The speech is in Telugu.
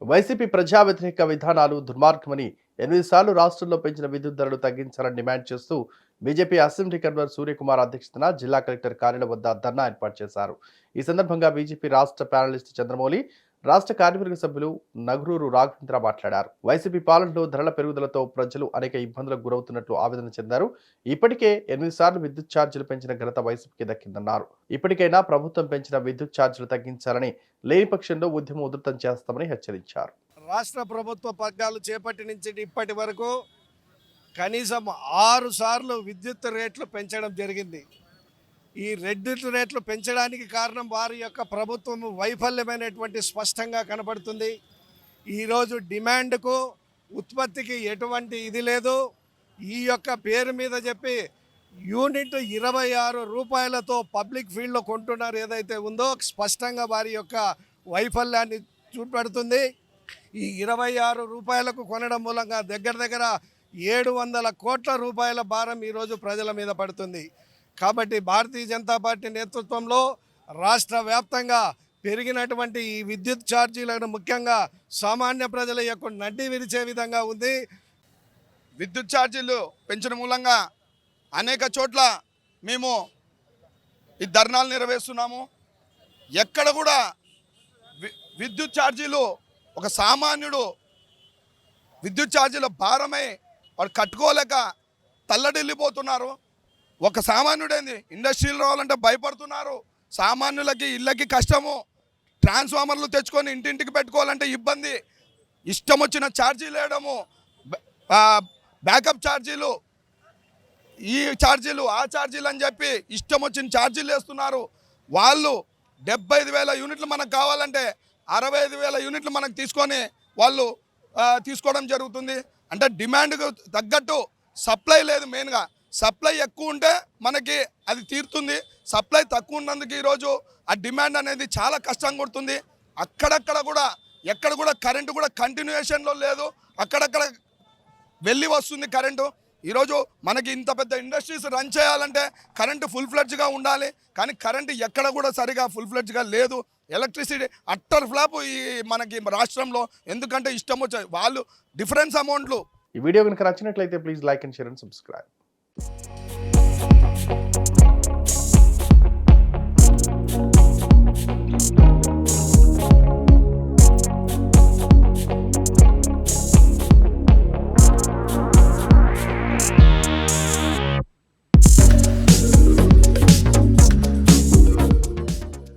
వైసీపీ ప్రజా వ్యతిరేక విధానాలు దుర్మార్గమని 8 సార్లు రాష్ట్రంలో పెంచిన విద్యుత్ ధరలు తగ్గించాలని డిమాండ్ చేస్తూ బీజేపీ అసెంబ్లీ కన్వీనర్ సూర్యకుమార్ అధ్యక్షతన జిల్లా కలెక్టర్ కార్యాలయం వద్ద ధర్నా ఏర్పాటు చేశారు. ఈ సందర్భంగా బీజేపీ రాష్ట్ర ప్యానలిస్ట్ చంద్రమౌళి, రాష్ట్ర కార్యవర్గ సభ్యులు నగరూరు రాఘవేంద్ర మాట్లాడారు. వైసీపీ పాలనలో ధరల పెరుగుదలతో ప్రజలు అనేక ఇబ్బందులకు గురవుతున్నట్లు ఆవేదన చెందారు. ఇప్పటికే 8 సార్లు విద్యుత్ ఛార్జీలు పెంచిన ఘనత వైసీపీకి దక్కిందన్నారు. ఇప్పటికైనా ప్రభుత్వం పెంచిన విద్యుత్ ఛార్జీలు తగ్గించాలని, లేని పక్షంలో ఉద్యమం ఉధృతం చేస్తామని హెచ్చరించారు. రాష్ట్ర ప్రభుత్వ పగ్గాలు చేపట్టి నుంచి ఇప్పటి వరకు కనీసం 6 సార్లు విద్యుత్ రేట్లు పెంచడం జరిగింది. ఈ విద్యుత్ రేట్లు పెంచడానికి కారణం వారి యొక్క ప్రభుత్వం వైఫల్యమైనటువంటి స్పష్టంగా కనపడుతుంది. ఈరోజు డిమాండ్కు ఉత్పత్తికి ఎటువంటి ఇది లేదు. ఈ యొక్క పేరు మీద చెప్పి యూనిట్ 26 రూపాయలతో పబ్లిక్ ఫీల్డ్లో కొంటున్నారు ఏదైతే ఉందో స్పష్టంగా వారి యొక్క వైఫల్యాన్ని చూపెడుతుంది. ఈ 26 రూపాయలకు కొనడం మూలంగా దగ్గర 700 కోట్ల రూపాయల భారం ఈరోజు ప్రజల మీద పడుతుంది. కాబట్టి భారతీయ జనతా పార్టీ నేతృత్వంలో రాష్ట్ర వ్యాప్తంగా పెరిగినటువంటి ఈ విద్యుత్ ఛార్జీలను ముఖ్యంగా సామాన్య ప్రజల యొక్క నడ్డి విరిచే విధంగా ఉంది. విద్యుత్ ఛార్జీలు పెంచడం మూలంగా అనేక చోట్ల మేము ఈ ధర్నాలు నిర్వహిస్తున్నాము. ఎక్కడ కూడా విద్యుత్ ఛార్జీలు ఒక సామాన్యుడు విద్యుత్ ఛార్జీల భారమై వాడు కట్టుకోలేక తల్లడిల్లిపోతున్నారు. ఒక సామాన్యుడేంది ఇండస్ట్రీలు రావాలంటే భయపడుతున్నారు. సామాన్యులకి ఇళ్ళకి కష్టము. ట్రాన్స్ఫార్మర్లు తెచ్చుకొని ఇంటింటికి పెట్టుకోవాలంటే ఇబ్బంది. ఇష్టం వచ్చిన ఛార్జీలు వేయడము, బ్యాకప్ ఛార్జీలు, ఈ ఛార్జీలు ఆ ఛార్జీలు అని చెప్పి ఇష్టం వచ్చిన ఛార్జీలు వేస్తున్నారు. వాళ్ళు 75,000 యూనిట్లు మనకు కావాలంటే 65,000 యూనిట్లు మనకు తీసుకొని వాళ్ళు తీసుకోవడం జరుగుతుంది. అంటే డిమాండ్కు తగ్గట్టు సప్లై లేదు. మెయిన్గా సప్లై ఎక్కువ ఉంటే మనకి అది తీరుతుంది. సప్లై తక్కువ ఉన్నందుకు ఈరోజు ఆ డిమాండ్ అనేది చాలా కష్టం కొడుతుంది. అక్కడక్కడ కూడా ఎక్కడ కూడా కరెంటు కూడా కంటిన్యూయేషన్లో లేదు. అక్కడక్కడ వెళ్ళి వస్తుంది కరెంటు. ఈరోజు మనకి ఇంత పెద్ద ఇండస్ట్రీస్ రన్ చేయాలంటే కరెంటు ఫుల్ ఫ్లెడ్జ్గా ఉండాలి. కానీ కరెంటు ఎక్కడ కూడా సరిగా ఫుల్ ఫ్లెడ్జ్గా లేదు. ఎలక్ట్రిసిటీ అట్టర్ ఫ్లాప్ ఈ మనకి రాష్ట్రంలో. ఎందుకంటే ఇష్టం వచ్చాయి వాళ్ళు డిఫరెన్స్ అమౌంట్లు. ఈ వీడియో కనుక నచ్చినట్లయితే please like and share and subscribe.